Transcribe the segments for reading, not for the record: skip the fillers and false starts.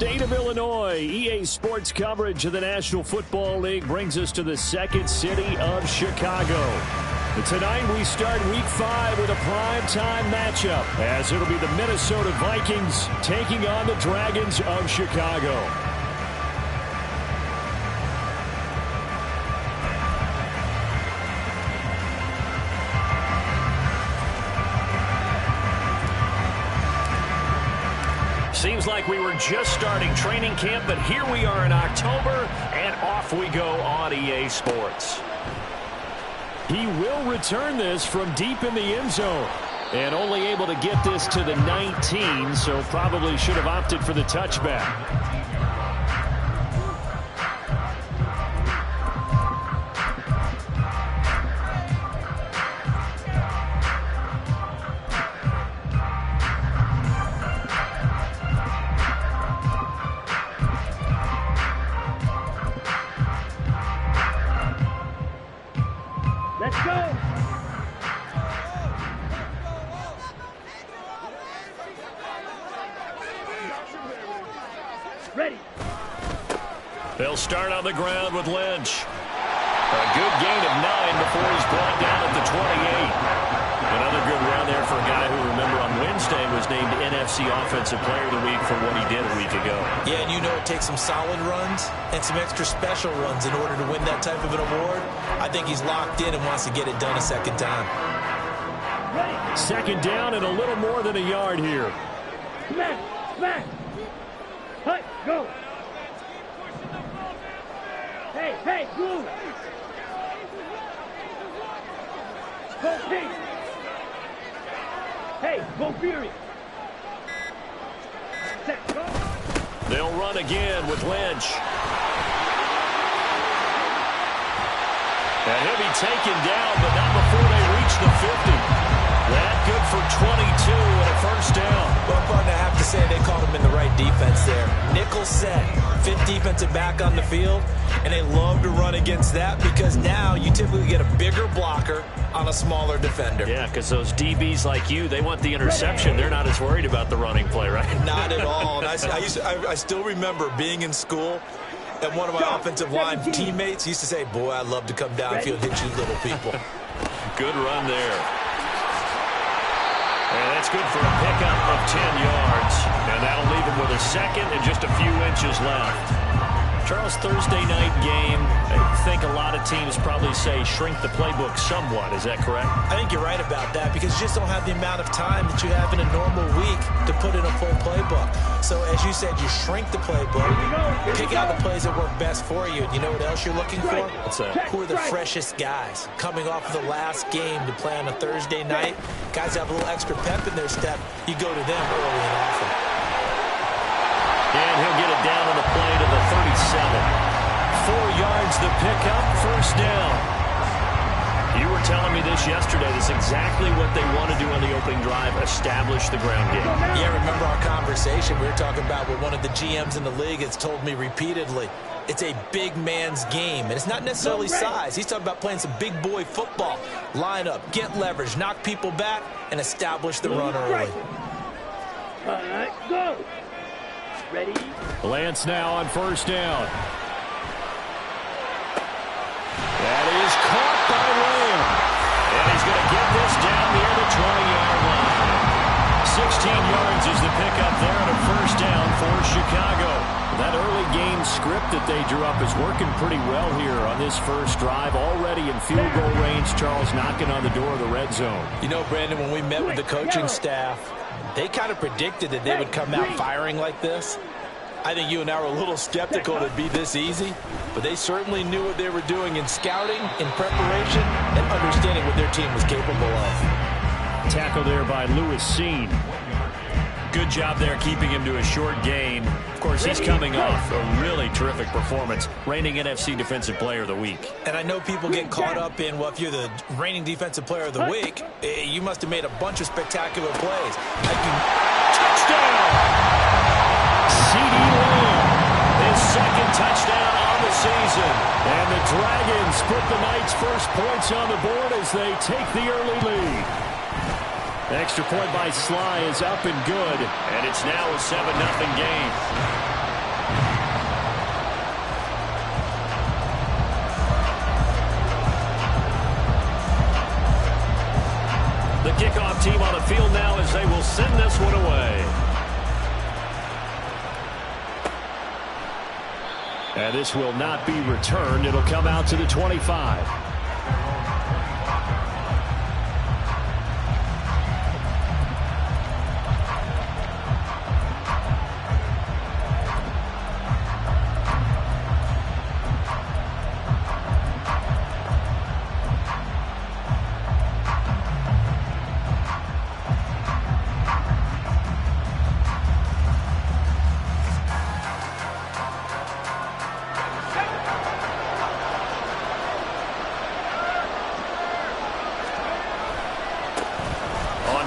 state of Illinois. EA Sports coverage of the National Football League brings us to the second city of Chicago. And tonight we start Week 5 with a primetime matchup, as it'll be the Minnesota Vikings taking on the Dragons of Chicago. Seems like we were just starting training camp, but here we are in October, and off we go on EA Sports. He will return this from deep in the end zone, and only able to get this to the 19, so probably should have opted for the touchback. They'll start on the ground with Lynch. A good gain of 9 before he's brought down at the 28. Another good run there for a guy who, remember, on Wednesday was named NFC Offensive Player of the Week for what he did a week ago. Yeah, and you know it takes some solid runs and some extra special runs in order to win that type of an award. I think he's locked in and wants to get it done a second time. Second down and a little more than a yard here. Smash! Hut, go! Hey, blue! Go pink! Hey, go fury! Set, go! They'll run again with Lynch. And he'll be taken down, but not before they reach the 50. That good for 22 and a first down. Well, partner, I have to say they called him in the right defense there. Nickel set, fifth defensive back on the field, and they love to run against that because now you typically get a bigger blocker on a smaller defender. Yeah, because those DBs like you, they want the interception. They're not as worried about the running play, right? Not at all. And I still remember being in school, and one of my offensive line teammates used to say, boy, I'd love to come downfield and hit you little people. Good run there. And that's good for a pickup of 10 yards. And that'll leave him with a second and just a few inches left. Charles, Thursday night game, I think a lot of teams probably say shrink the playbook somewhat. Is that correct? I think you're right about that because you just don't have the amount of time that you have in a normal week to put in a full playbook. So as you said, you shrink the playbook, pick out the plays that work best for you. And you know what else you're looking for? What's that? Who are the freshest guys coming off of the last game to play on a Thursday night? Guys have a little extra pep in their step. You go to them early and often. And he'll get it down on the play to the 37. 4 yards the pickup, first down. You were telling me this yesterday. This is exactly what they want to do on the opening drive, establish the ground game. Yeah, remember our conversation? We were talking about what one of the GMs in the league has told me repeatedly. It's a big man's game, and it's not necessarily size. He's talking about playing some big boy football. Line up, get leverage, knock people back, and establish the run early. All right, go! Ready? Lance now on first down. That is caught by Lamb. And he's going to get this down near the 20-yard line. 16 yards is the pickup there and a first down for Chicago. That early game script that they drew up is working pretty well here on this first drive. Already in field goal range, Charles knocking on the door of the red zone. You know, Brandon, when we met with the coaching staff, they kind of predicted that they would come out firing like this. I think you and I were a little skeptical it'd be this easy, but they certainly knew what they were doing in scouting, in preparation, and understanding what their team was capable of. Tackle there by Lewis Seen. Good job there keeping him to a short gain. Of course, he's coming off a really terrific performance, reigning NFC Defensive Player of the Week. And I know people get caught up in, well, if you're the reigning Defensive Player of the Week, you must have made a bunch of spectacular plays. Touchdown! C.D. Lamb, his second touchdown on the season. And the Dragons put the Knights' first points on the board as they take the early lead. Extra point by Sly is up and good, and it's now a 7-0 game. team on the field now as they will send this one away. And this will not be returned. It'll come out to the 25.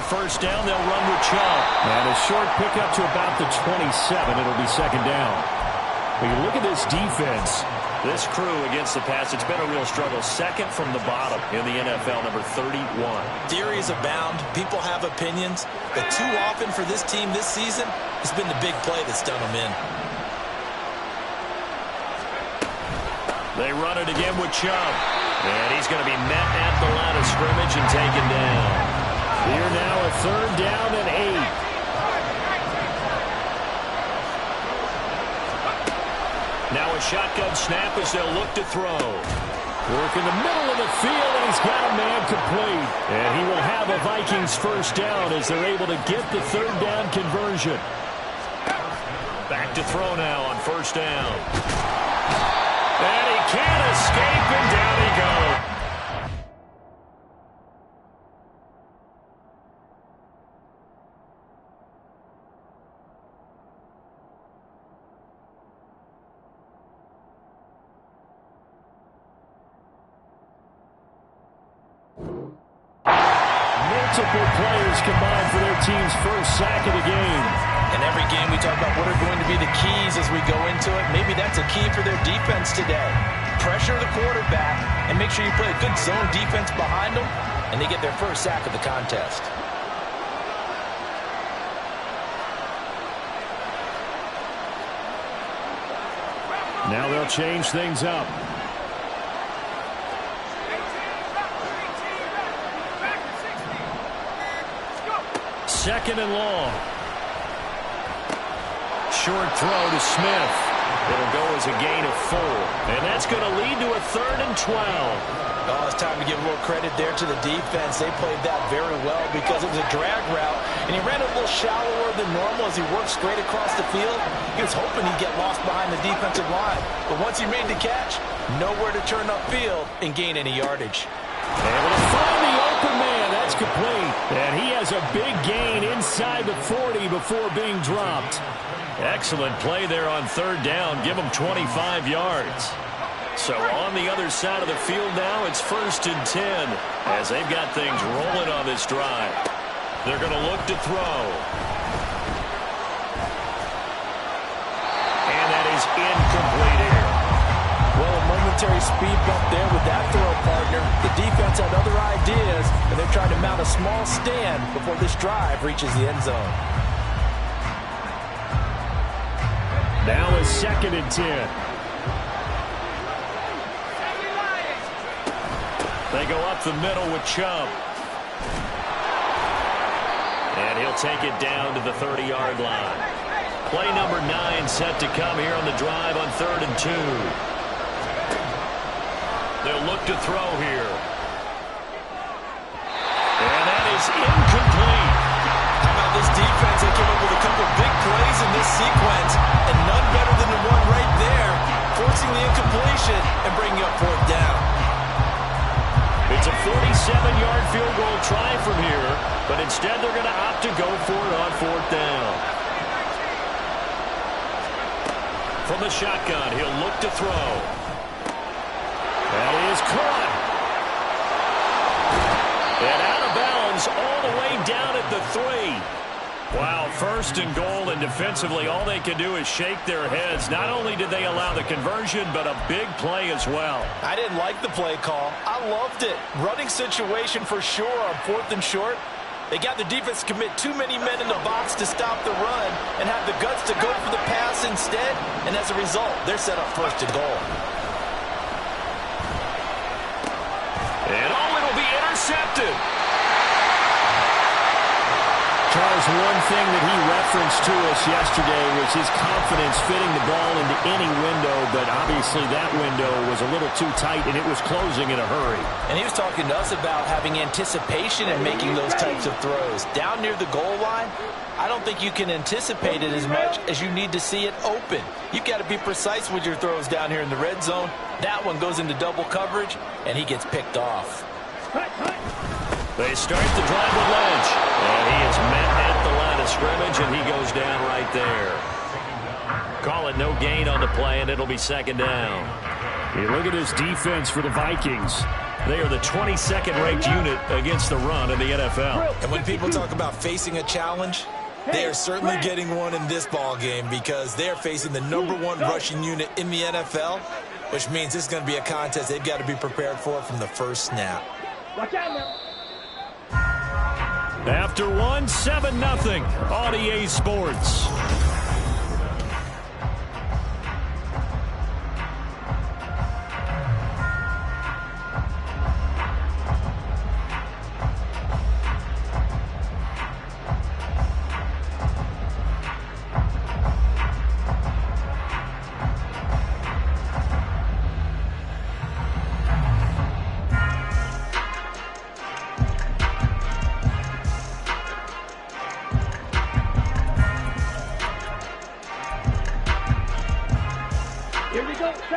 First down, they'll run with Chubb. And a short pickup to about the 27. It'll be second down. When you look at this defense, this crew against the pass, it's been a real struggle. Second from the bottom in the NFL, number 31. Theories abound. People have opinions. But too often for this team this season, it's been the big play that's done them in. They run it again with Chubb. And he's going to be met at the line of scrimmage and taken down. Here now a third down and 8. Now a shotgun snap as they'll look to throw. Work in the middle of the field, and he's got a man complete. And he will have a Vikings first down as they're able to get the third down conversion. Back to throw now on first down. And he can't escape, and down he goes. Multiple players combined for their team's first sack of the game. In every game we talk about what are going to be the keys as we go into it. Maybe that's a key for their defense today. Pressure the quarterback and make sure you play a good zone defense behind them, and they get their first sack of the contest. Now they'll change things up. Second and long. Short throw to Smith. It'll go as a gain of 4. And that's going to lead to a 3rd and 12. Oh, it's time to give a little credit there to the defense. They played that very well because it was a drag route. And he ran a little shallower than normal as he worked straight across the field. He was hoping he'd get lost behind the defensive line. But once he made the catch, nowhere to turn upfield and gain any yardage. Able to find the open man. That's complete. And he has a big gain inside the 40 before being dropped. Excellent play there on third down. Give him 25 yards. So on the other side of the field now, it's 1st and 10 as they've got things rolling on this drive. They're going to look to throw. And that is incomplete here. Well, a momentary speed bump there with that throw, partner. The defense had other ideas, and they're trying to mount a small stand before this drive reaches the end zone. Now a 2nd and 10. They go up the middle with Chubb. And he'll take it down to the 30-yard line. Play number 9 set to come here on the drive on 3rd and 2. They'll look to throw here. And that is incomplete. How about this defense? They came up with a couple big plays in this sequence, and none better than the one right there, forcing the incompletion and bringing up 4th down. It's a 47-yard field goal try from here, but instead they're going to opt to go for it on 4th down. From the shotgun, he'll look to throw. That is caught. And out of bounds all the way down at the 3. Wow, 1st and goal, and defensively all they can do is shake their heads. Not only did they allow the conversion, but a big play as well. I didn't like the play call. I loved it. Running situation for sure on 4th and short. They got the defense to commit too many men in the box to stop the run and have the guts to go for the pass instead. And as a result, they're set up 1st and goal. And it'll be intercepted. Charles, one thing that he referenced to us yesterday was his confidence fitting the ball into any window, but obviously that window was a little too tight, and it was closing in a hurry. And he was talking to us about having anticipation and making those types of throws. Down near the goal line, I don't think you can anticipate it as much as you need to see it open. You've got to be precise with your throws down here in the red zone. That one goes into double coverage, and he gets picked off. They start the drive with Lynch, and he is met at the line of scrimmage, and he goes down right there. Call it no gain on the play, and it'll be second down. You look at this defense for the Vikings. They are the 22nd ranked unit against the run in the NFL. And when people talk about facing a challenge, they are certainly getting one in this ball game because they are facing the #1 rushing unit in the NFL, which means this is going to be a contest they've got to be prepared for from the first snap. Watch out now. After one, 7-0 on EA Sports.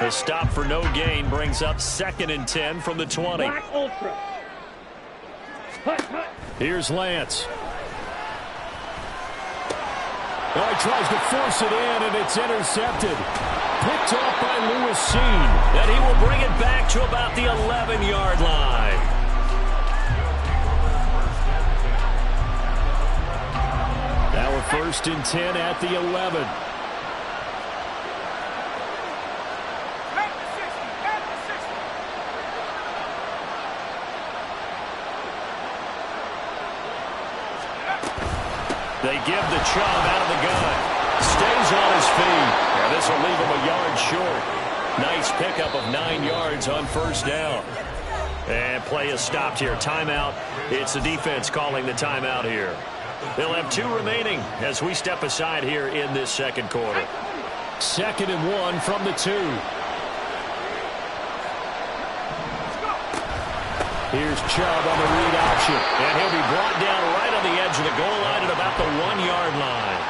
The stop for no gain brings up 2nd and 10 from the 20. Black Ultra. Hut, hut. Here's Lance. Oh, he tries to force it in, and it's intercepted. Picked off by Lewis Seen. And he will bring it back to about the 11-yard line. Now we're 1st and 10 at the 11. They give the Chubb out of the gun. Stays on his feet. And this will leave him a yard short. Nice pickup of 9 yards on 1st down. And play is stopped here. Timeout. It's the defense calling the timeout here. They'll have 2 remaining as we step aside here in this 2nd quarter. 2nd and 1 from the 2. Here's Chubb on the read option. And he'll be brought down right on the edge of the goal line at about the 1-yard line.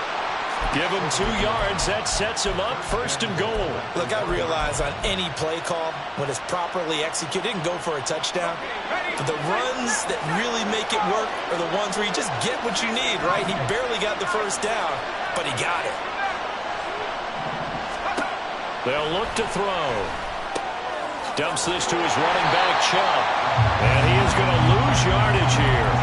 Give him 2 yards. That sets him up 1st and goal. Look, I realize on any play call, when it's properly executed, it can go for a touchdown. But the runs that really make it work are the ones where you just get what you need, right? He barely got the 1st down, but he got it. They'll look to throw. Dumps this to his running back, Chubb. And he is going to lose yardage here.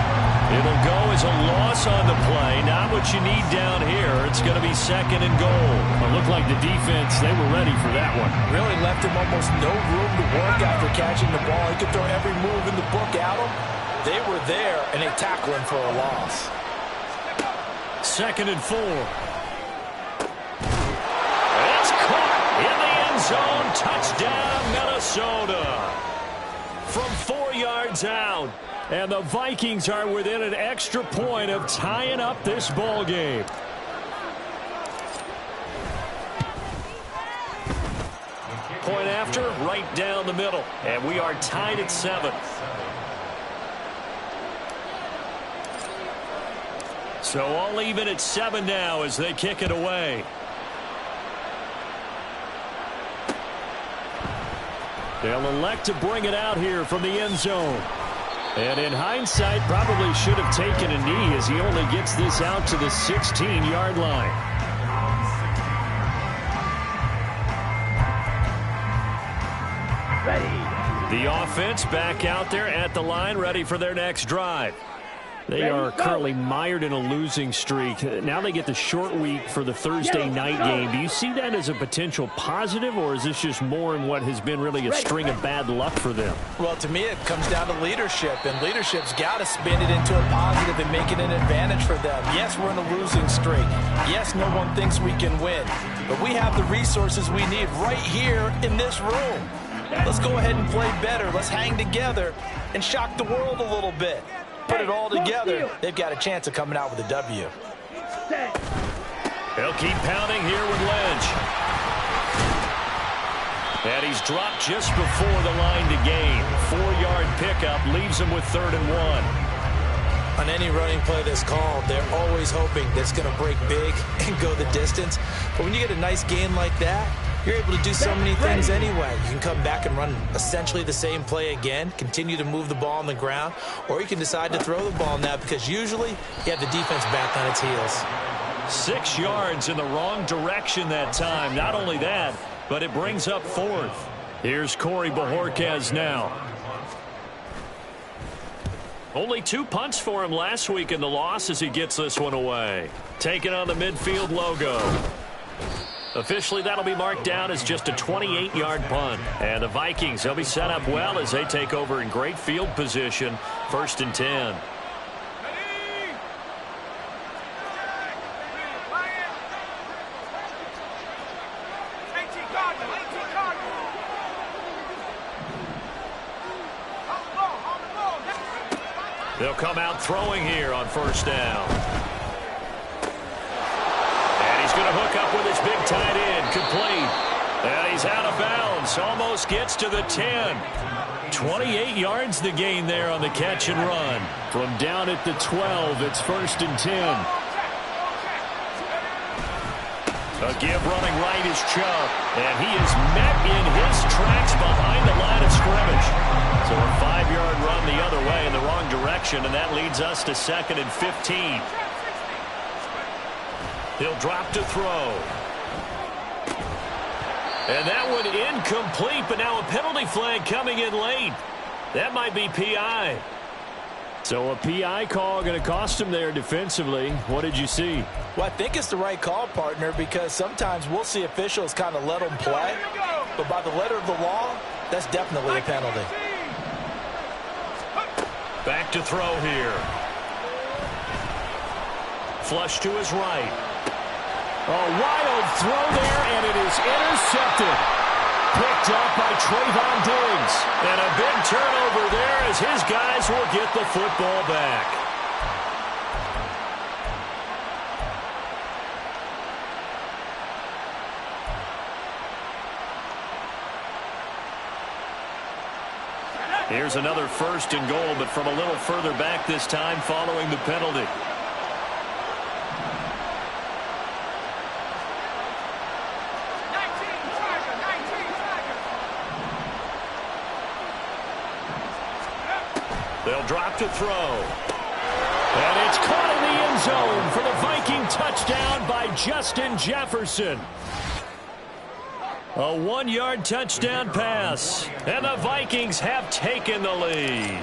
It'll go as a loss on the play. Not what you need down here. It's going to be 2nd and goal. It looked like the defense, they were ready for that one. Really left him almost no room to work after catching the ball. He could throw every move in the book at him. They were there, and they tackle him for a loss. 2nd and 4. It's caught in the end zone. Touchdown, Minnesota. From 4 yards out. And the Vikings are within an extra point of tying up this ball game. Point after, right down the middle. And we are tied at 7. So all even at 7 now as they kick it away. They'll elect to bring it out here from the end zone. And in hindsight, probably should have taken a knee as he only gets this out to the 16-yard line. Ready. The offense back out there at the line, ready for their next drive. They are currently mired in a losing streak. Now they get the short week for the Thursday night game. Do you see that as a potential positive, or is this just more in what has been really a string of bad luck for them? Well, to me, it comes down to leadership, and leadership's got to spin it into a positive and make it an advantage for them. Yes, we're in a losing streak. Yes, no one thinks we can win, but we have the resources we need right here in this room. Let's go ahead and play better. Let's hang together and shock the world a little bit. Put it all together, they've got a chance of coming out with a W. He'll keep pounding here with Lynch. And he's dropped just before the line to gain. 4-yard pickup leaves him with 3rd and 1. On any running play that's called, they're always hoping that it's going to break big and go the distance. But when you get a nice gain like that, you're able to do so many things anyway. You can come back and run essentially the same play again, continue to move the ball on the ground, or you can decide to throw the ball now because usually you have the defense back on its heels. 6 yards in the wrong direction that time. Not only that, but it brings up 4th. Here's Corey Bojorquez now. Only 2 punts for him last week in the loss as he gets this one away. Taking on the midfield logo. Officially, that'll be marked down as just a 28-yard punt. And the Vikings, they'll be set up well as they take over in great field position. 1st and 10. They'll come out throwing here on 1st down. And he's going to hook up with his big tight end. Complete. And he's out of bounds. Almost gets to the 10. 28 yards the gain there on the catch and run. From down at the 12, it's 1st and 10. A give running right is Chubb. And he is met in his tracks behind the line of scrimmage. So a 5-yard run the other way in the wrong direction, and that leads us to 2nd and 15. He'll drop to throw. And that one incomplete, but now a penalty flag coming in late. That might be PI. So a PI call going to cost him there defensively. What did you see? Well, I think it's the right call, partner, because sometimes we'll see officials kind of let them play. But by the letter of the law, that's definitely a penalty. Back to throw here. Flush to his right. A wild throw there, and it is intercepted. Picked up by Trayvon Diggs. And a big turnover there as his guys will get the football back. Here's another 1st and goal, but from a little further back this time following the penalty. They'll drop to throw. And it's caught in the end zone for the Viking touchdown by Justin Jefferson. A 1-yard touchdown pass. And the Vikings have taken the lead.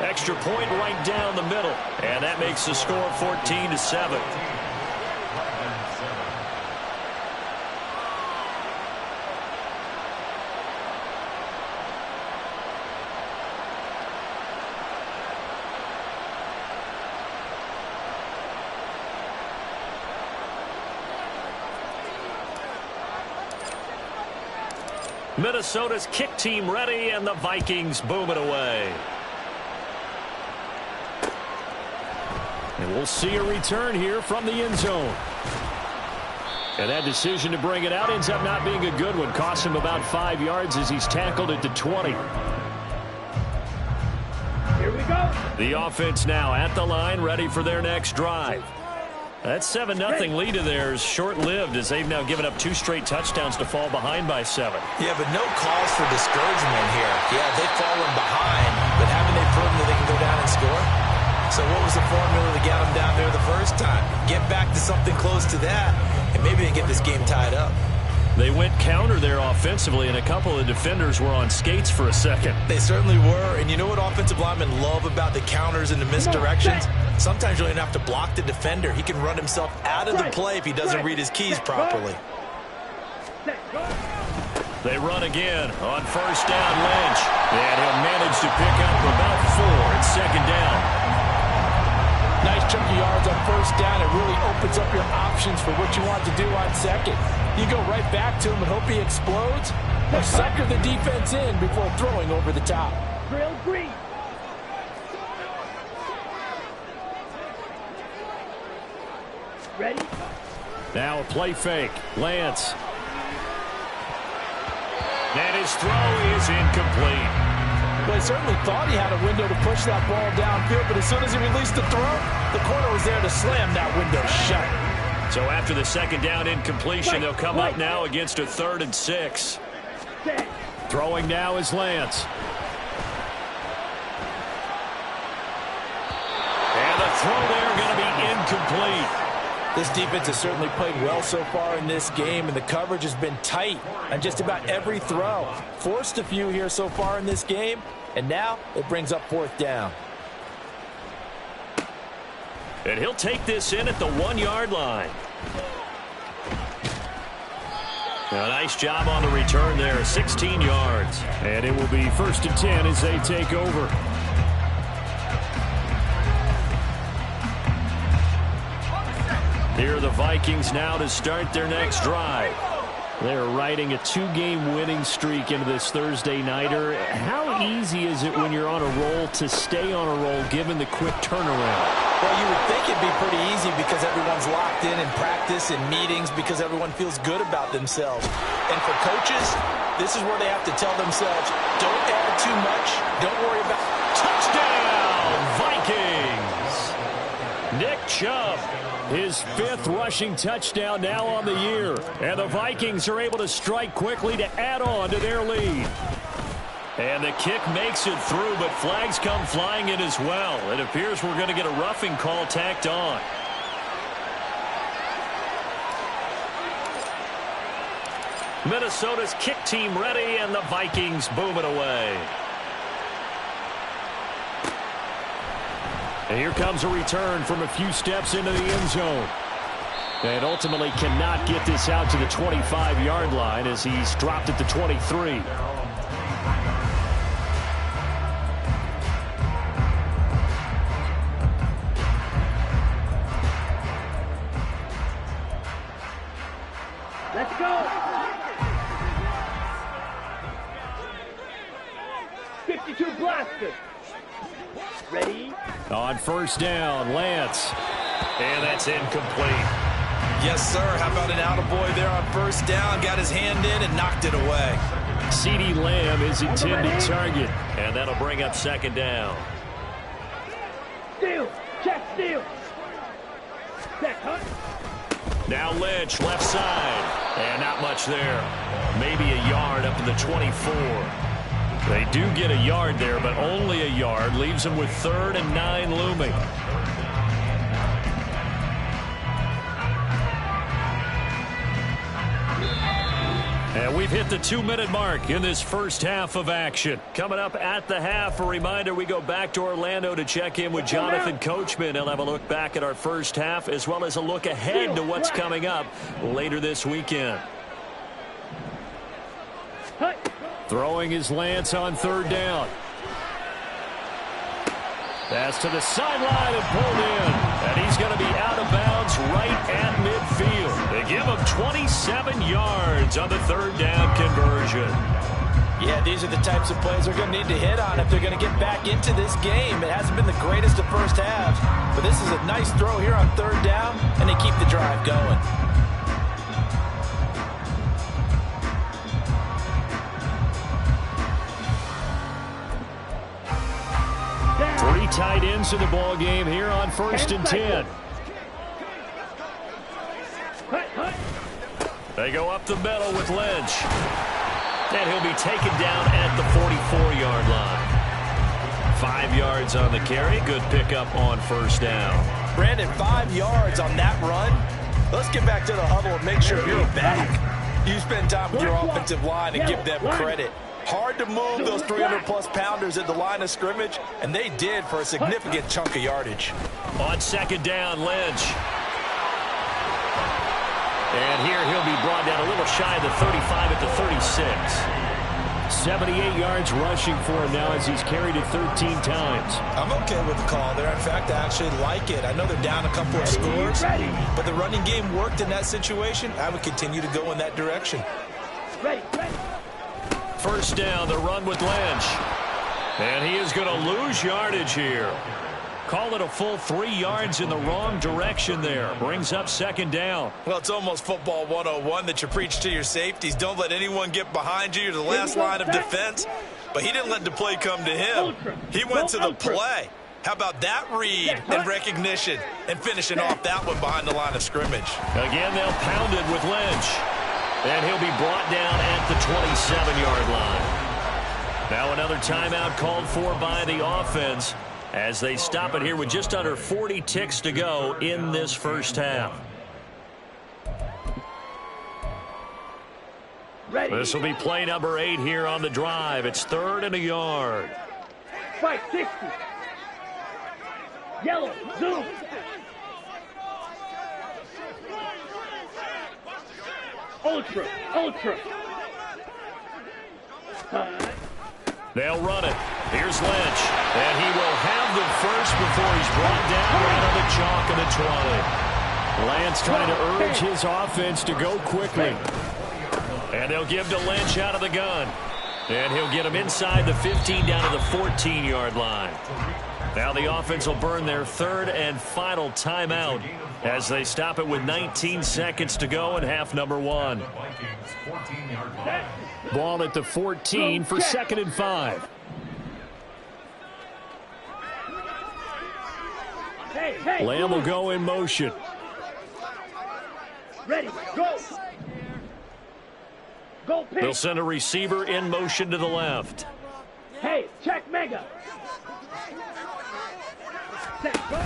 Extra point right down the middle. And that makes the score 14-7. Minnesota's kick team ready, and the Vikings boom it away. And we'll see a return here from the end zone. And that decision to bring it out ends up not being a good one. Costs him about 5 yards as he's tackled at the 20. Here we go. The offense now at the line, ready for their next drive. That 7-0 lead of theirs short-lived as they've now given up 2 straight touchdowns to fall behind by 7. Yeah, but no cause for discouragement here. Yeah, they've fallen behind, but haven't they proven that they can go down and score? So what was the formula to get them down there the first time? Get back to something close to that, and maybe they get this game tied up. They went counter there offensively, and a couple of defenders were on skates for a second. They certainly were, and you know what offensive linemen love about the counters and the misdirections? Sometimes you don't even have to block the defender. He can run himself out of the play if he doesn't read his keys properly. They run again on 1st down, Lynch. And he'll manage to pick up about 4 at 2nd down. Nice chunky yards on 1st down. It really opens up your options for what you want to do on 2nd. You go right back to him and hope he explodes, or sucker the defense in before throwing over the top. drill green. Ready? Now a play fake. Lance. And his throw is incomplete. Well, he certainly thought he had a window to push that ball downfield, but as soon as he released the throw, the corner was there to slam that window shut. So after the second down incompletion, they'll come up now against a 3rd and 6. Throwing now is Lance. And the throw there going to be incomplete. This defense has certainly played well so far in this game, and the coverage has been tight on just about every throw. Forced a few here so far in this game, and now it brings up 4th down. And he'll take this in at the 1-yard line. A nice job on the return there, 16 yards. And it will be 1st and 10 as they take over. Here are the Vikings now to start their next drive. They're riding a 2-game winning streak into this Thursday nighter. How easy is it when you're on a roll to stay on a roll given the quick turnaround? Well, you would think it'd be pretty easy because everyone's locked in practice and meetings because everyone feels good about themselves. And for coaches, this is where they have to tell themselves, don't add too much, don't worry about... Touchdown, Vikings! Nick Chubb, his 5th rushing touchdown now on the year. And the Vikings are able to strike quickly to add on to their lead. And the kick makes it through, but flags come flying in as well. It appears we're going to get a roughing call tacked on. Minnesota's kick team ready, and the Vikings boom it away. And here comes a return from a few steps into the end zone. And ultimately cannot get this out to the 25-yard line as he's dropped at the 23. Let's go. 52 blaster. Ready? On 1st down, Lance. And that's incomplete. Yes, sir. How about an attaboy there on 1st down? Got his hand in and knocked it away. CeeDee Lamb is intended target. And that'll bring up 2nd down. Steal. Check steal. Check hunt. Now Lynch, left side. And not much there. Maybe a yard up to the 24. They do get a yard there, but only a yard. Leaves them with 3rd and 9 looming. And we've hit the 2-minute mark in this first half of action. Coming up at the half, a reminder, we go back to Orlando to check in with Jonathan Coachman. He'll have a look back at our first half as well as a look ahead to what's coming up later this weekend. Throwing his Lance on 3rd down. Pass to the sideline and pulled in. And he's going to be out of bounds right at midfield. They give him 27 yards on the 3rd down conversion. Yeah, these are the types of plays they're going to need to hit on if they're going to get back into this game. It hasn't been the greatest of first halves, but this is a nice throw here on 3rd down, and they keep the drive going. Three tight ends in the ball game here on 1st and 10. They go up the middle with Lynch. And he'll be taken down at the 44-yard line. 5 yards on the carry. Good pickup on 1st down. Brandon, 5 yards on that run. Let's get back to the huddle and make sure you're back. You spend time with your offensive line and give them credit. Hard to move those 300-plus pounders at the line of scrimmage, and they did for a significant chunk of yardage. On 2nd down, Lynch. And here he'll be brought down a little shy of the 35 at the 36. 78 yards rushing for him now as he's carried it 13 times. I'm okay with the call there. In fact, I actually like it. I know they're down a couple of scores, but the running game worked in that situation. I would continue to go in that direction. Ready. 1st down, the run with Lynch. And he is going to lose yardage here. Call it a full 3 yards in the wrong direction there. Brings up second down. Well, it's almost football 101 that you preach to your safeties. Don't let anyone get behind you. You're the last line of defense. But he didn't let the play come to him. He went to the play. How about that read and recognition and finishing off that one behind the line of scrimmage? Again, they'll pound it with Lynch. And he'll be brought down at the 27-yard line. Now another timeout called for by the offense as they stop it here with just under 40 ticks to go in this first half. This will be play number 8 here on the drive. It's 3rd and a yard. Fight 60. Yellow, zoom. Ultra. They'll run it. Here's Lynch. And he will have the first before he's brought down right on the chalk of the 20. Lance trying to urge his offense to go quickly. And they'll give to Lynch out of the gun. And he'll get him inside the 15 down to the 14-yard line. Now the offense will burn their 3rd and final timeout as they stop it with 19 seconds to go in half number 1. Ball at the 14 for 2nd and 5. Lamb will go in motion. Ready, go. Go pick. They'll send a receiver in motion to the left. Hey, check mega. Set, go.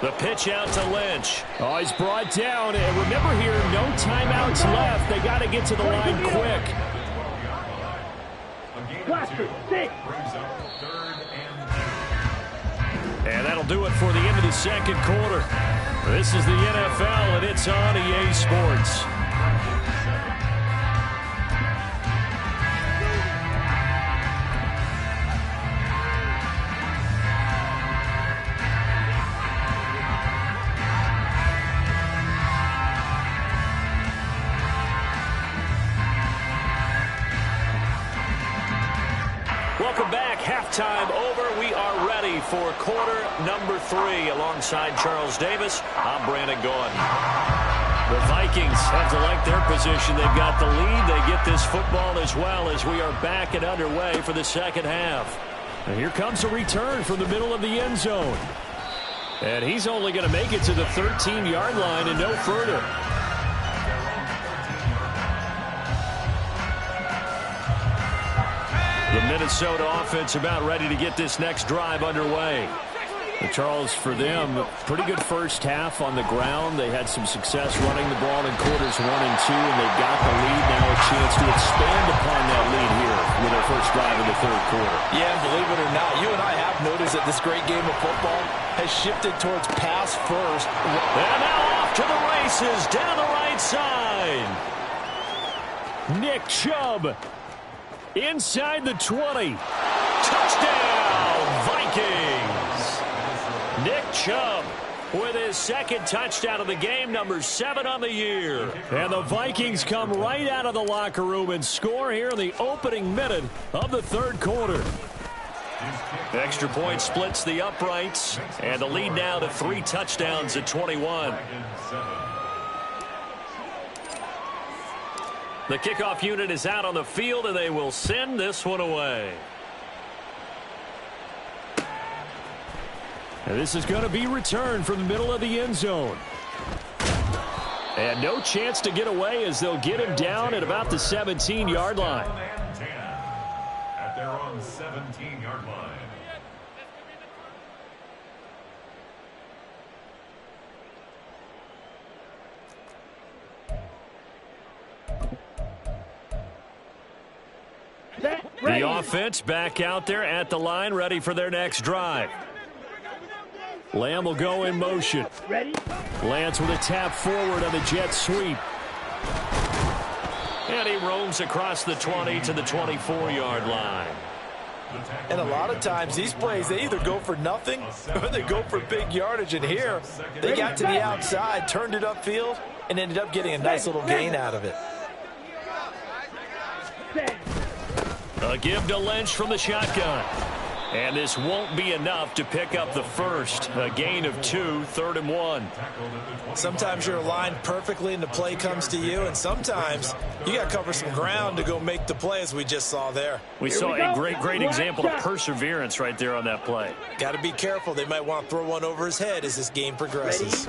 The pitch out to Lynch. Oh, he's brought down. And remember here, no timeouts left. They got to get to the line quick. Blaster, 6. And that'll do it for the end of the second quarter. This is the NFL, and it's on EA Sports. Welcome back. Halftime over. We are ready for quarter number 3. Alongside Charles Davis, I'm Brandon Gaudin. The Vikings have to like their position. They've got the lead. They get this football as well as we are back and underway for the second half. And here comes a return from the middle of the end zone. And he's only going to make it to the 13-yard line and no further. The Minnesota offense about ready to get this next drive underway. Charles, for them, pretty good first half on the ground. They had some success running the ball in quarters 1 and 2, and they've got the lead now, a chance to expand upon that lead here with their first drive in the 3rd quarter. Yeah, and believe it or not, you and I have noticed that this great game of football has shifted towards pass first. And now off to the races down the right side. Nick Chubb inside the 20. Touchdown, Vikings. Nick Chubb with his 2nd touchdown of the game, number 7 on the year. And the Vikings come right out of the locker room and score here in the opening minute of the 3rd quarter. Extra point splits the uprights, and the lead now to 3 touchdowns at 21. The kickoff unit is out on the field, and they will send this one away. And this is going to be returned from the middle of the end zone. And no chance to get away as they'll get him down at about the 17-yard line. At their own 17-yard line. The offense back out there at the line, ready for their next drive. Lamb will go in motion. Ready? Lance with a tap forward on the jet sweep. And he roams across the 20 to the 24-yard line. And a lot of times these plays, they either go for nothing or they go for big yardage. And here, they got to the outside, turned it upfield, and ended up getting a nice little gain out of it. A give to Lynch from the shotgun. And this won't be enough to pick up the first. A gain of 2, 3rd and 1. Sometimes you're aligned perfectly and the play comes to you, and sometimes you got to cover some ground to go make the play, as we just saw there. We saw a great example of perseverance right there on that play. Got to be careful. They might want to throw one over his head as this game progresses.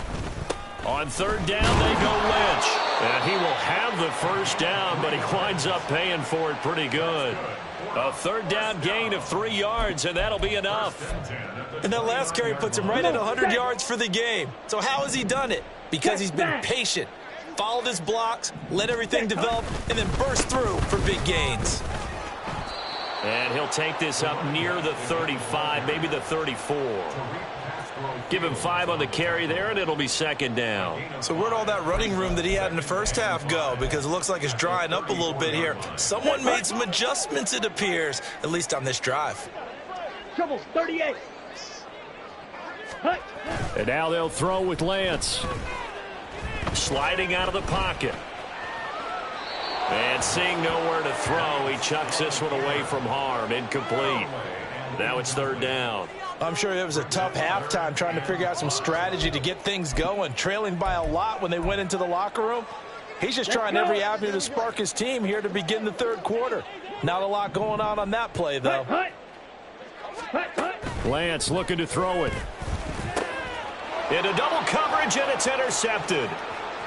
On 3rd down, they go Lynch. And he will have the first down, but he winds up paying for it pretty good. A 3rd down gain of 3 yards, and that'll be enough. And that last carry puts him right at 100 yards for the game. So how has he done it? Because he's been patient, followed his blocks, let everything develop, and then burst through for big gains. And he'll take this up near the 35, maybe the 34. Give him 5 on the carry there, and it'll be 2nd down. So where'd all that running room that he had in the first half go? Because it looks like it's drying up a little bit here. Someone made some adjustments, it appears, at least on this drive. Trouble 38. And now they'll throw with Lance. Sliding out of the pocket. And seeing nowhere to throw, he chucks this one away from harm. Incomplete. Now it's 3rd down. I'm sure it was a tough halftime trying to figure out some strategy to get things going, trailing by a lot when they went into the locker room. He's just trying every avenue to spark his team here to begin the 3rd quarter. Not a lot going on that play, though. Lance looking to throw it. Into double coverage, and it's intercepted.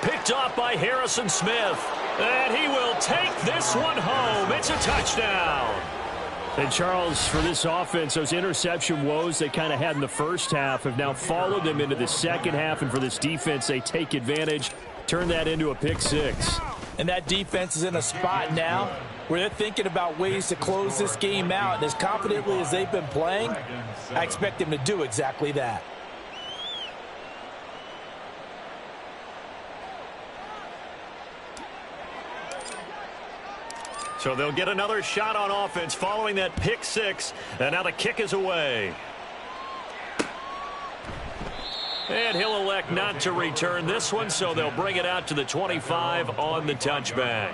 Picked off by Harrison Smith. And he will take this one home. It's a touchdown. And, Charles, for this offense, those interception woes they kind of had in the first half have now followed them into the second half. And for this defense, they take advantage, turn that into a pick 6. And that defense is in a spot now where they're thinking about ways to close this game out. And as confidently as they've been playing, I expect them to do exactly that. So they'll get another shot on offense following that pick 6. And now the kick is away. And he'll elect not to return this one, so they'll bring it out to the 25 on the touchback.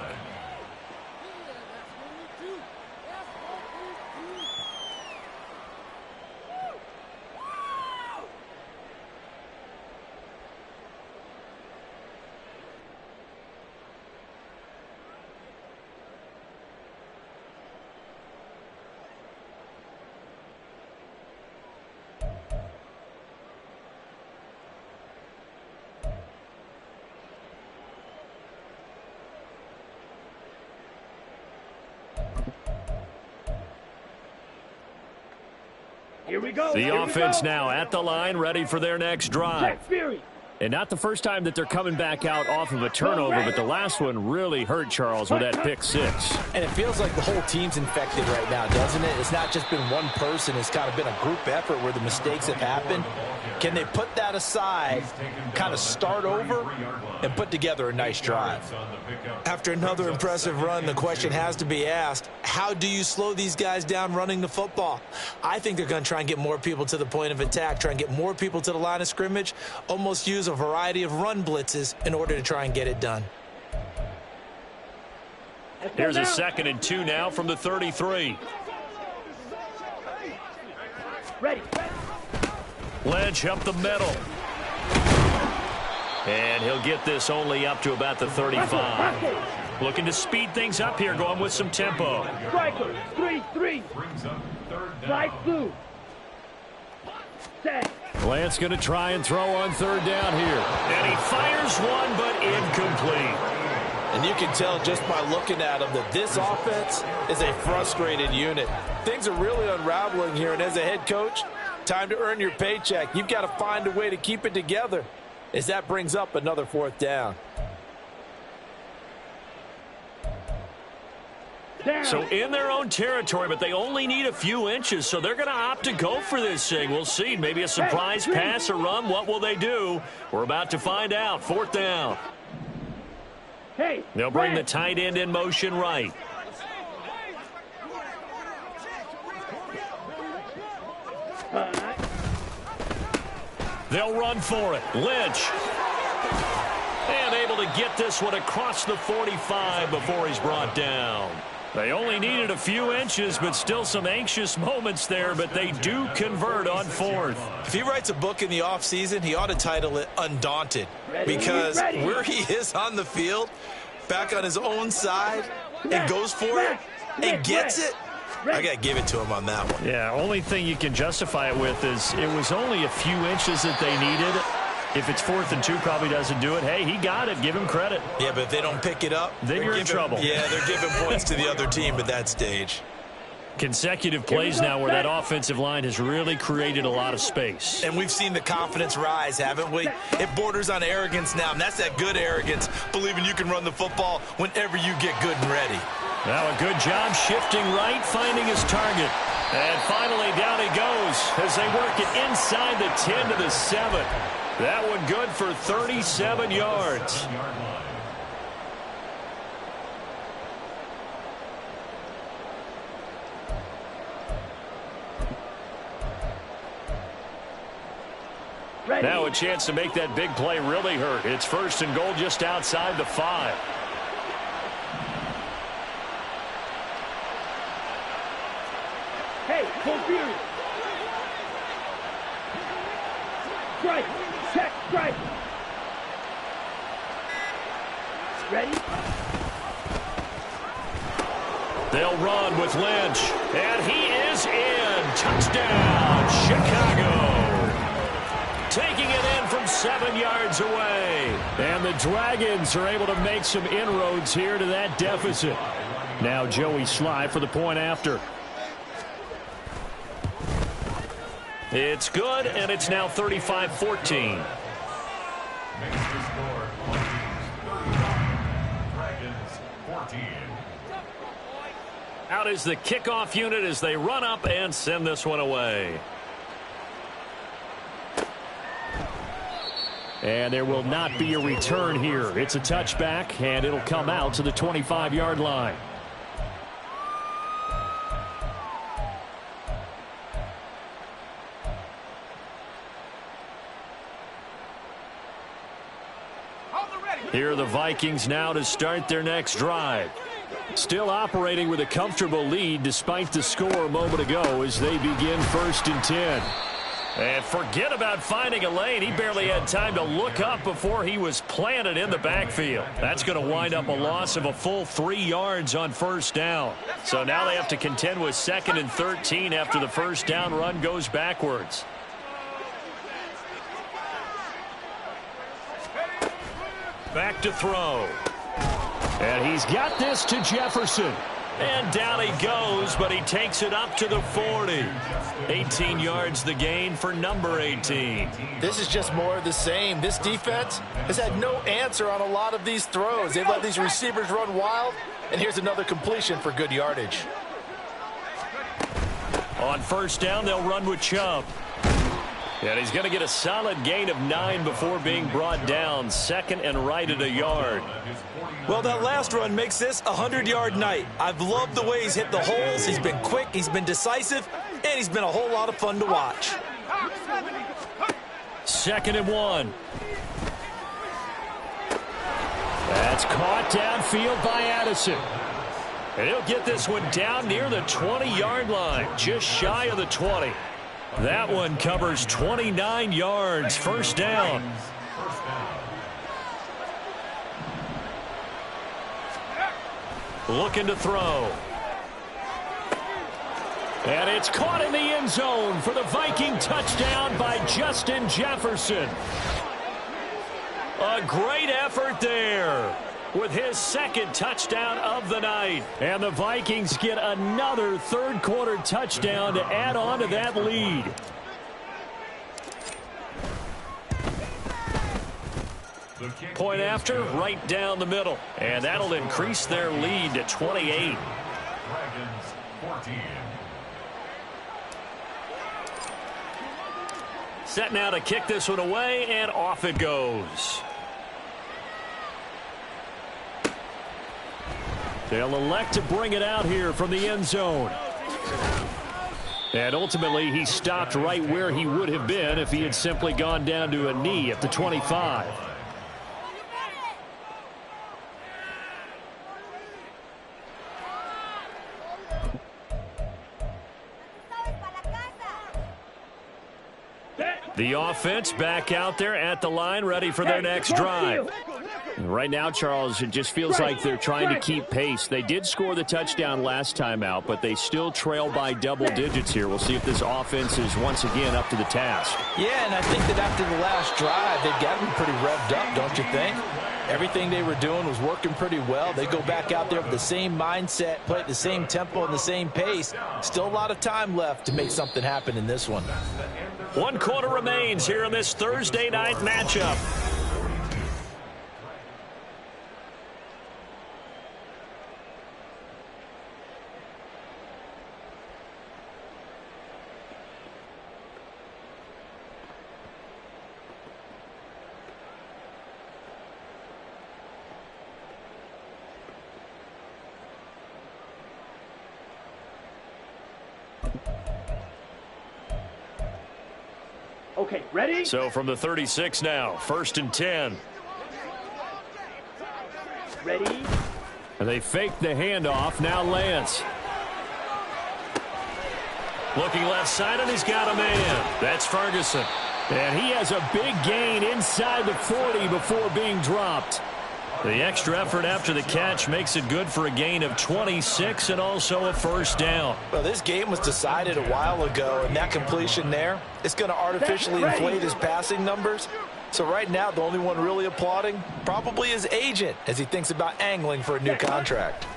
Here we go. The offense now at the line, ready for their next drive. Fury. And not the first time that they're coming back out off of a turnover, but the last one really hurt, Charles, with that pick 6. And it feels like the whole team's infected right now, doesn't it? It's not just been one person. It's kind of been a group effort where the mistakes have happened. Can they put that aside, kind of start over, and put together a nice drive? After another impressive run, the question has to be asked, how do you slow these guys down running the football? I think they're going to try and get more people to the point of attack, try and get more people to the line of scrimmage, almost use a variety of run blitzes in order to try and get it done. Here's a 2nd and 2 now from the 33. Ready. Lynch up the middle. And he'll get this only up to about the 35. Looking to speed things up here, going with some tempo. Striker, 3-3. Slide through. Set. Lance going to try and throw on 3rd down here. And he fires one, but incomplete. And you can tell just by looking at them that this offense is a frustrated unit. Things are really unraveling here, and as a head coach, time to earn your paycheck. You've got to find a way to keep it together as that brings up another 4th down. So in their own territory, but they only need a few inches, so they're going to opt to go for this thing. We'll see. Maybe a surprise pass or run. What will they do? We're about to find out. 4th down. They'll bring the tight end in motion right. They'll run for it. Lynch. And able to get this one across the 45 before he's brought down. They only needed a few inches, but still some anxious moments there, but they do convert on fourth. If he writes a book in the offseason, he ought to title it Undaunted, because where he is on the field, back on his own side, and goes for it and gets it, I got to give it to him on that one. Yeah, only thing you can justify it with is it was only a few inches that they needed. If it's 4th and 2, probably doesn't do it. Hey, he got it. Give him credit. Yeah, but if they don't pick it up, then you're in trouble. Yeah, they're giving points to the other team at that stage. Consecutive plays now where that offensive line has really created a lot of space. And we've seen the confidence rise, haven't we? It borders on arrogance now, and that's that good arrogance, believing you can run the football whenever you get good and ready. Now a good job shifting right, finding his target. And finally down he goes as they work it inside the 10 to the 7. That one good for 37 yards. Now a chance to make that big play really hurt. It's 1st and goal just outside the 5. Hey, full period. Strike. Check. Strike. Ready? They'll run with Lynch. And he is in. Touchdown, Chicago. Taking it in from 7 yards away. And the Dragons are able to make some inroads here to that deficit. Now Joey Sly for the point after. It's good, and it's now 35-14. Out is the kickoff unit as they run up and send this one away. And there will not be a return here. It's a touchback, and it'll come out to the 25-yard line. Here are the Vikings now to start their next drive. Still operating with a comfortable lead despite the score a moment ago as they begin 1st and 10. And forget about finding a lane. He barely had time to look up before he was planted in the backfield. That's going to wind up a loss of a full 3 yards on 1st down. So now they have to contend with 2nd and 13 after the 1st down run goes backwards. Back to throw. And he's got this to Jefferson. And down he goes, but he takes it up to the 40. 18 yards the gain for number 18. This is just more of the same. This defense has had no answer on a lot of these throws. They've let these receivers run wild, and here's another completion for good yardage. On 1st down, they'll run with Chubb. And he's going to get a solid gain of 9 before being brought down. 2nd and right at a yard. Well, that last run makes this a 100-yard night. I've loved the way he's hit the holes. He's been quick, he's been decisive, and he's been a whole lot of fun to watch. 2nd and 1. That's caught downfield by Addison. And he'll get this one down near the 20-yard line, just shy of the 20. That one covers 29 yards. 1st down. Looking to throw. And it's caught in the end zone for the Viking touchdown by Justin Jefferson. A great effort there with his 2nd touchdown of the night. And the Vikings get another 3rd quarter touchdown to add on to that lead. Point after, right down the middle. And that'll increase their lead to 28. Dragons 14. Set now to kick this one away, and off it goes. They'll elect to bring it out here from the end zone. And ultimately, he stopped right where he would have been if he had simply gone down to a knee at the 25. The offense back out there at the line, ready for their next drive. Right now, Charles, it just feels like they're trying to keep pace. They did score the touchdown last time out, but they still trail by double digits here. We'll see if this offense is once again up to the task. Yeah, and I think that after the last drive, they've got them pretty revved up, don't you think? Everything they were doing was working pretty well. They go back out there with the same mindset, play at the same tempo and the same pace. Still a lot of time left to make something happen in this one. 1 quarter remains here in this Thursday night matchup. Okay, ready? So from the 36 now, 1st and 10. Ready? They fake the handoff. Now Lance. Looking left side, and he's got a man. That's Ferguson. And he has a big gain inside the 40 before being dropped. The extra effort after the catch makes it good for a gain of 26 and also a first down. Well, this game was decided a while ago, and that completion there is going to artificially inflate his passing numbers. So right now, the only one really applauding probably his agent as he thinks about angling for a new contract.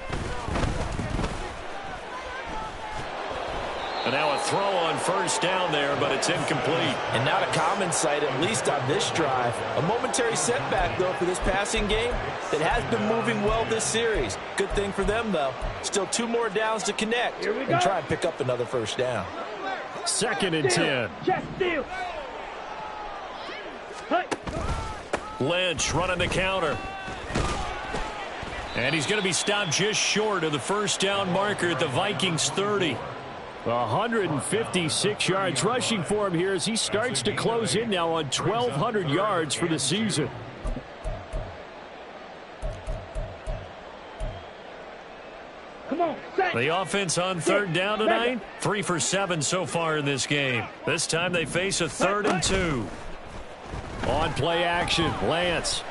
And now a throw on first down there, but it's incomplete. And not a common sight, at least on this drive. A momentary setback, though, for this passing game that has been moving well this series. Good thing for them, though. Still 2 more downs to connect and try and pick up another first down. 2nd and 10. Just steal. Lynch running the counter. And he's going to be stopped just short of the first down marker at the Vikings 30. 156 yards rushing for him here as he starts to close in now on 1,200 yards for the season. Come on, set. The offense on 3rd down tonight, 3 for 7 so far in this game. This time they face a 3rd and 2. On play action, Lance.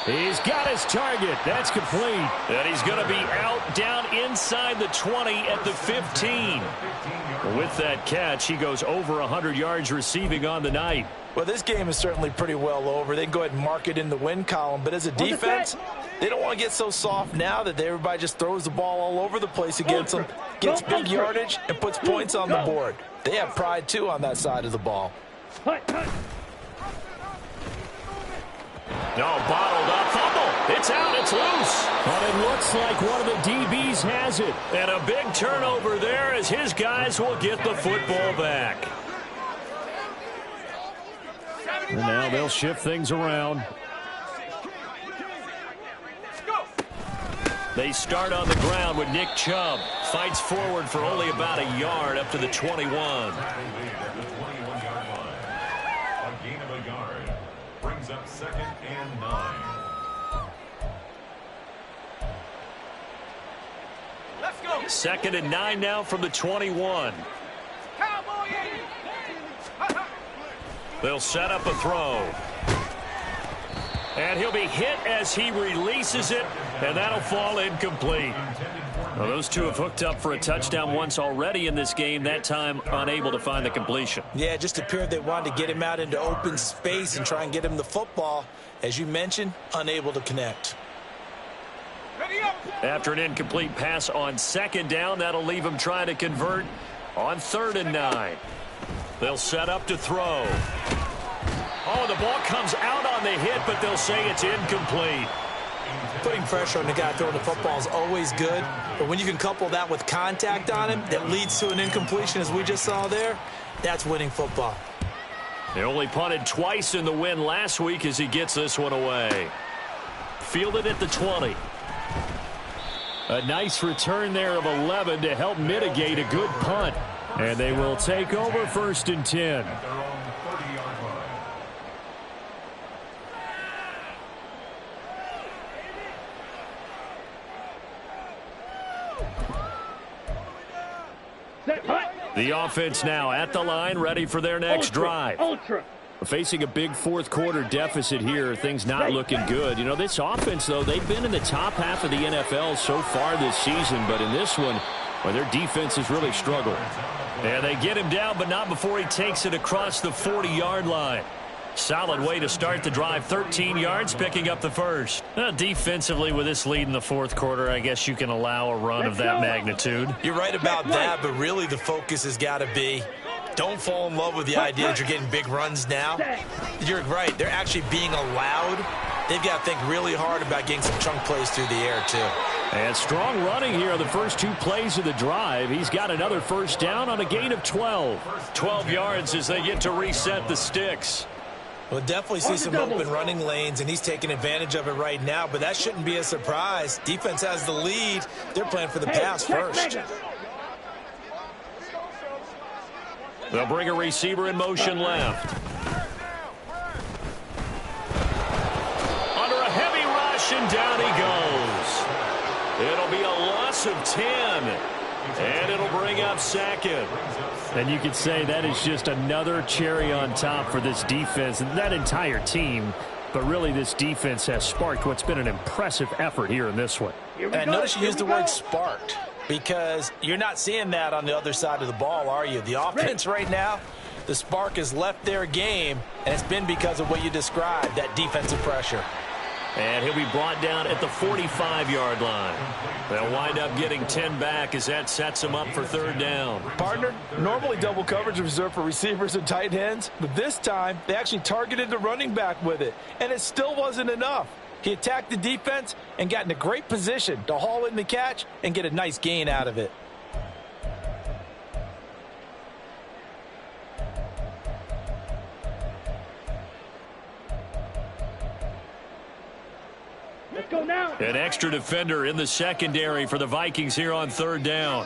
He's got his target. That's complete. And he's going to be out down inside the 20 at the 15. With that catch, he goes over 100 yards receiving on the night. Well, this game is certainly pretty well over. They can go ahead and mark it in the win column. But as a defense, they don't want to get so soft now that everybody just throws the ball all over the place against them, gets big yardage, and puts points on the board. They have pride, too, on that side of the ball. No, bottled up, fumble. It's out, it's loose. But it looks like one of the DBs has it. And a big turnover there as his guys will get the football back. And now they'll shift things around. They start on the ground with Nick Chubb. Fights forward for only about a yard up to the 21. A gain of a yard brings up 2nd and 9. Let's go. 2nd and 9 now from the 21. They'll set up a throw. And he'll be hit as he releases it, and that'll fall incomplete. Well, those two have hooked up for a touchdown once already in this game, that time unable to find the completion. Yeah, it just appeared they wanted to get him out into open space and try and get him the football. As you mentioned, unable to connect. After an incomplete pass on 2nd down, that'll leave him trying to convert on 3rd and 9. They'll set up to throw. Oh, the ball comes out on the hit, but they'll say it's incomplete. Putting pressure on the guy throwing the football is always good, but when you can couple that with contact on him that leads to an incompletion, as we just saw there, that's winning football. They only punted twice in the win last week as he gets this one away. Fielded at the 20. A nice return there of 11 to help mitigate a good punt. And they will take over 1st and 10. At their own 30-yard line. Set, hut. The offense now at the line, ready for their next drive. Facing a big fourth quarter deficit here, things not looking good. You know, this offense, though, they've been in the top half of the NFL so far this season, but in this one, well, their defense has really struggled. And they get him down, but not before he takes it across the 40-yard line. Solid way to start the drive. 13 yards, picking up the first. Defensively, with this lead in the fourth quarter, I guess you can allow a run of that magnitude. You're right about that, but really the focus has got to be, don't fall in love with the idea that you're getting big runs now. You're right. They're actually being allowed. They've got to think really hard about getting some chunk plays through the air, too. And strong running here on the first 2 plays of the drive. He's got another first down on a gain of 12. 12 yards as they get to reset the sticks. We'll definitely see some open running lanes, and he's taking advantage of it right now, but that shouldn't be a surprise. Defense has the lead. They're playing for the pass first. They'll bring a receiver in motion left. Under a heavy rush, and down he goes. It'll be a loss of 10, and it'll bring up second. And you could say that is just another cherry on top for this defense and that entire team. But really, this defense has sparked what's been an impressive effort here in this one. And notice you used the word sparked, because you're not seeing that on the other side of the ball, are you? The offense right now, the spark has left their game, and it's been because of what you described, that defensive pressure. And he'll be brought down at the 45-yard line. They'll wind up getting 10 back as that sets them up for third down. Partner, normally double coverage is reserved for receivers and tight ends, but this time they actually targeted the running back with it, and it still wasn't enough. He attacked the defense and got in a great position to haul in the catch and get a nice gain out of it. Let's go now. An extra defender in the secondary for the Vikings here on third down.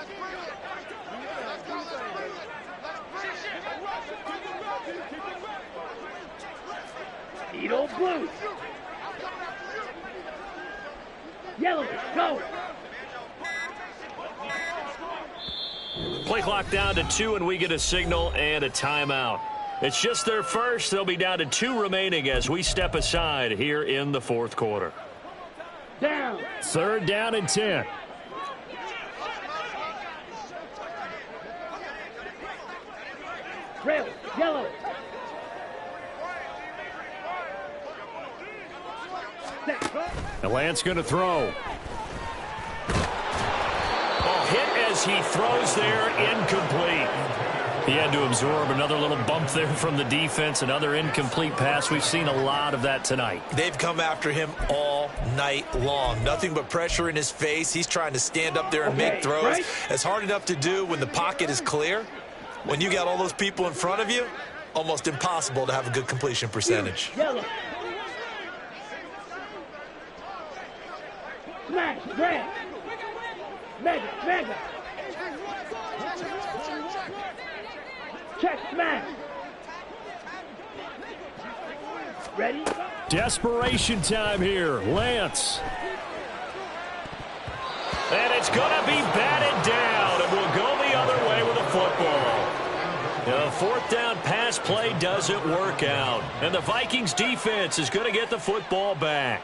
Edo blue. Yellow, go. Play clock down to 2, and we get a signal and a timeout. It's just their first. They'll be down to 2 remaining as we step aside here in the fourth quarter. Down. Third down and 10. Red, yellow. And Lance going to throw. Oh, hit as he throws there, incomplete. He had to absorb another little bump there from the defense, another incomplete pass. We've seen a lot of that tonight. They've come after him all night long. Nothing but pressure in his face. He's trying to stand up there and make throws. Right? It's hard enough to do when the pocket is clear. When you got all those people in front of you, almost impossible to have a good completion percentage. Yellow. Smash, red. Mega, mega. Check, smash. Ready? Desperation time here. Lance. And it's going to be batted down, and we'll go the other way with the football. The fourth down pass play doesn't work out, and the Vikings defense is going to get the football back.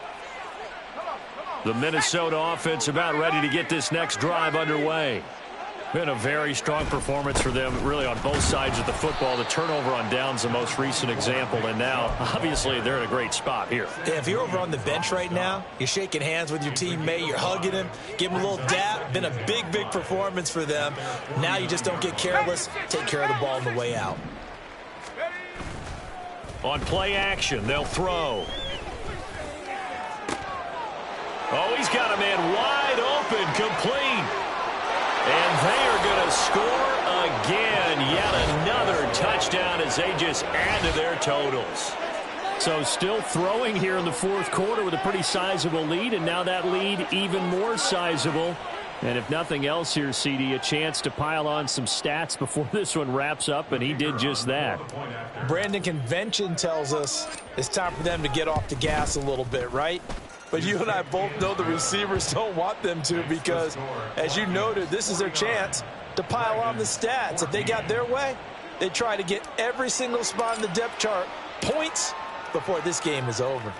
The Minnesota offense about ready to get this next drive underway. Been a very strong performance for them, really, on both sides of the football. The turnover on downs, the most recent example, and now, obviously, they're in a great spot here. Yeah, if you're over on the bench right now, you're shaking hands with your teammate, you're hugging him, give him a little dap. Been a big, big performance for them. Now you just don't get careless. Take care of the ball on the way out. On play action, they'll throw. Oh, he's got a man wide open, complete. And they are going to score again. Yet another touchdown as they just add to their totals. So still throwing here in the fourth quarter with a pretty sizable lead, and now that lead even more sizable. And if nothing else here, CD, a chance to pile on some stats before this one wraps up, and he did just that. Brandon, convention tells us it's time for them to get off the gas a little bit, right? But you and I both know the receivers don't want them to because, as you noted, this is their chance to pile on the stats. If they got their way, they try to get every single spot in the depth chart points before this game is over.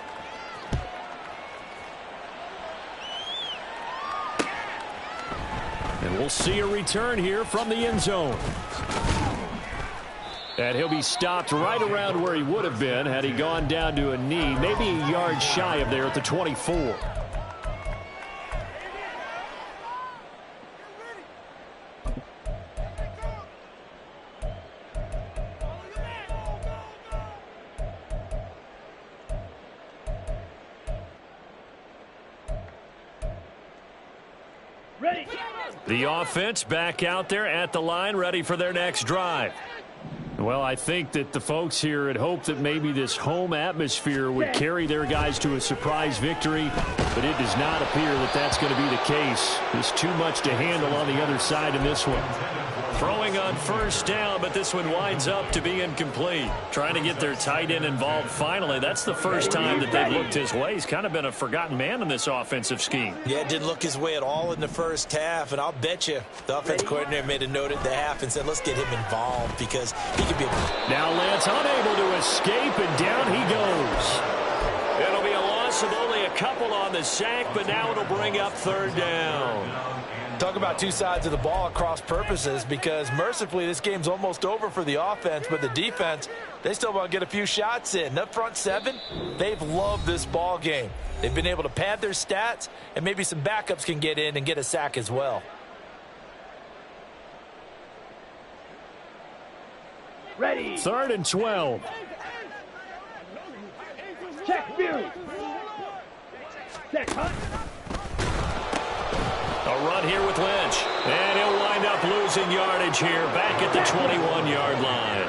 And we'll see a return here from the end zone. And he'll be stopped right around where he would have been had he gone down to a knee, maybe a yard shy of there at the 24. The offense back out there at the line, ready for their next drive. Well, I think that the folks here had hoped that maybe this home atmosphere would carry their guys to a surprise victory, but it does not appear that that's going to be the case. There's too much to handle on the other side in this one. Throwing on first down, but this one winds up to be incomplete. Trying to get their tight end involved finally. That's the first time that they've looked his way. He's kind of been a forgotten man in this offensive scheme. Yeah, it didn't look his way at all in the first half, and I'll bet you the offense coordinator made a note at the half and said, let's get him involved because he could be a... Now Lance unable to escape, and down he goes. It'll be a loss of only a couple on the sack, but now it'll bring up third down. Talk about two sides of the ball at cross purposes because mercifully this game's almost over for the offense, but the defense, they still want to get a few shots in. That front seven, they've loved this ball game. They've been able to pad their stats, and maybe some backups can get in and get a sack as well. Ready. 3rd and 12. Check view. Set hunt. A run here with Lynch. And he'll wind up losing yardage here back at the 21-yard line.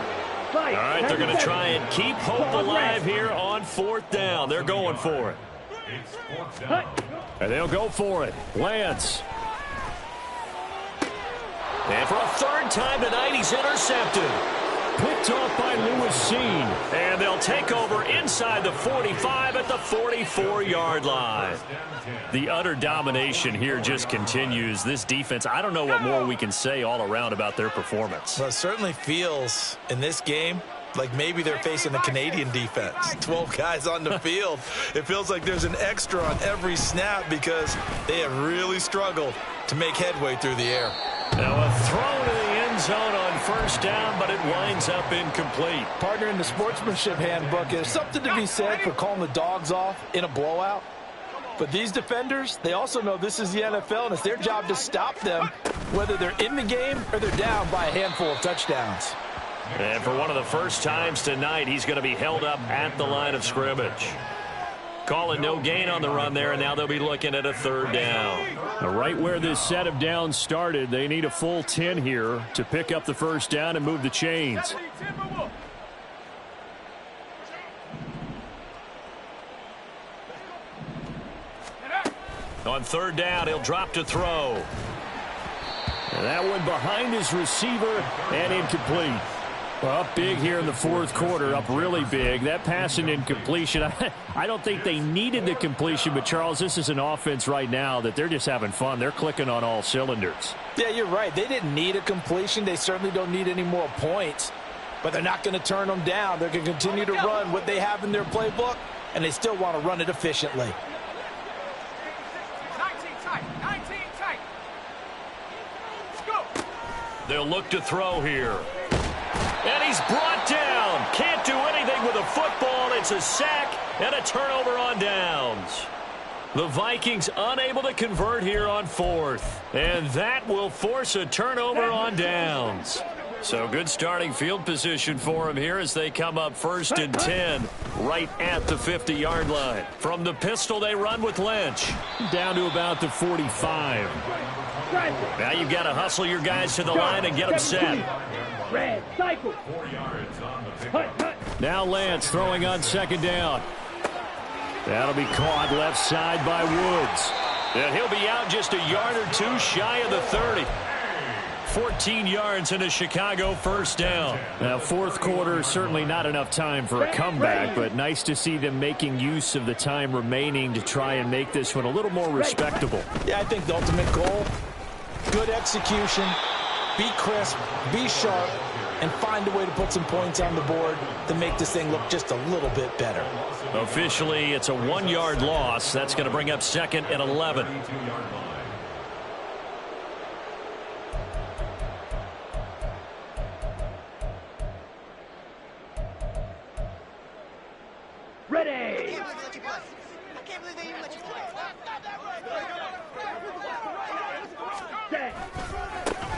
All right, they're going to try and keep hope alive here on 4th down. They're going for it. And they'll go for it. Lance. And for a 3rd time tonight, he's intercepted. Picked off by Lewis Seen. And they'll take over inside the 45 at the 44-yard line. The utter domination here just continues. This defense, I don't know what more we can say all around about their performance. Well, it certainly feels in this game like maybe they're facing a Canadian defense. 12 guys on the field. It feels like there's an extra on every snap because they have really struggled to make headway through the air. Now a throw to the end zone on 1st down, but it winds up incomplete. Partner, in the sportsmanship handbook, there's something to be said for calling the dogs off in a blowout. But these defenders, they also know this is the NFL, and it's their job to stop them, whether they're in the game or they're down by a handful of touchdowns. And for one of the first times tonight, he's going to be held up at the line of scrimmage. Calling no gain on the run there, and now they'll be looking at a 3rd down. Right where this set of downs started, they need a full 10 here to pick up the 1st down and move the chains. On 3rd down, he'll drop to throw. And that one behind his receiver and incomplete. Well, up big here in the 4th quarter, up really big. That pass and incompletion, I don't think they needed the completion, but Charles, this is an offense right now that they're just having fun. They're clicking on all cylinders. Yeah, you're right. They didn't need a completion. They certainly don't need any more points, but they're not going to turn them down. They're going to continue to run what they have in their playbook, and they still want to run it efficiently. 19 tight. Let's go. They'll look to throw here. And he's brought down. Can't do anything with a football. It's a sack and a turnover on downs. The Vikings unable to convert here on 4th. And that will force a turnover on downs. So good starting field position for him here as they come up 1st and 10 right at the 50-yard line. From the pistol, they run with Lynch. Down to about the 45. Now you've got to hustle your guys to the line and get them set. Red, cycle. 4 yards on the pickup. Now Lance throwing on 2nd down. That'll be caught left side by Woods. And he'll be out just a yard or two shy of the 30. 14 yards and a Chicago first down. Now, fourth quarter, certainly not enough time for a comeback, but nice to see them making use of the time remaining to try and make this one a little more respectable. Yeah, I think the ultimate goal, good execution, be crisp, be sharp, and find a way to put some points on the board to make this thing look just a little bit better. Officially, it's a 1-yard loss. That's going to bring up 2nd and 11. Ready. I can't believe they even let you play. Set.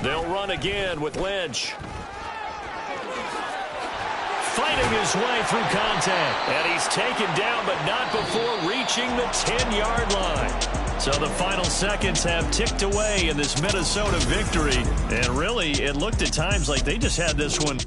They'll run again with Lynch. Fighting his way through contact. And he's taken down, but not before reaching the 10-yard line. So the final seconds have ticked away in this Minnesota victory. And really, it looked at times like they just had this one